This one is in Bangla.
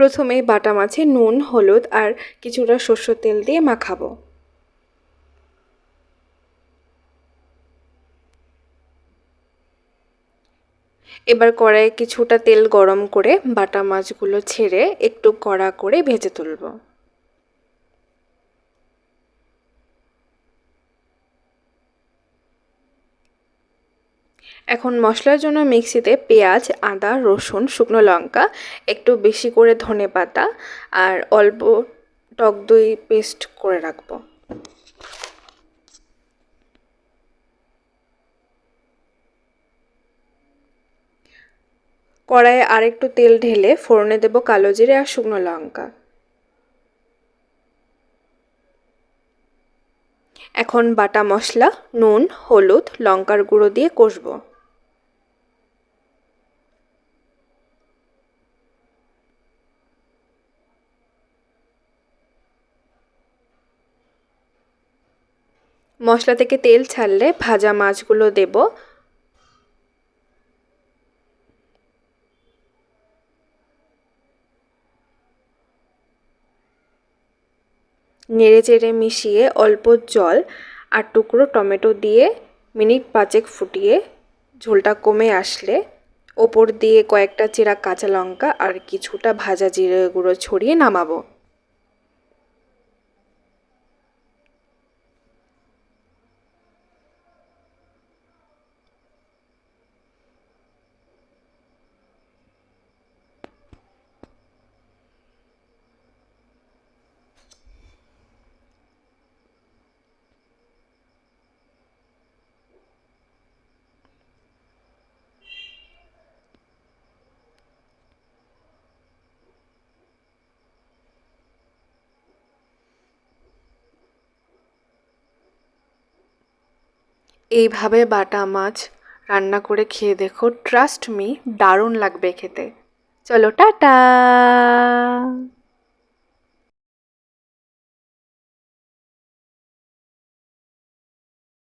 প্রথমেই বাটা মাছে নুন, হলুদ আর কিছুটা সরষের তেল দিয়ে মাখাবো। এবার কড়াইয়ে কিছুটা তেল গরম করে বাটা মাছগুলো ছেড়ে একটু কড়া করে ভেজে তুলব। এখন মশলার জন্য মিক্সিতে পেঁয়াজ, আদা, রসুন, শুকনো লঙ্কা, একটু বেশি করে ধনেপাতা আর অল্প টক দই পেস্ট করে রাখবো। কড়াইয়ে আরেকটু তেল ঢেলে ফোড়নে দেব কালো জিরে আর শুকনো লঙ্কা। এখন বাটা মশলা, নুন, হলুদ, লঙ্কার গুঁড়ো দিয়ে কষবো। মশলা থেকে তেল ছাড়লে ভাজা মাছগুলো দেব। নেড়েচেড়ে মিশিয়ে অল্প জল আর টুকরো টমেটো দিয়ে মিনিট 5 ফুটিয়ে ঝোলটা কমে আসলে ওপর দিয়ে কয়েকটা চেরা কাঁচা লঙ্কা আর কিছুটা ভাজা জিরে গুঁড়ো ছড়িয়ে নামাবো। এইভাবে বাটা মাছ রান্না করে খেয়ে দেখো, ট্রাস্ট মি, দারুণ লাগবে খেতে। চলো টাটা।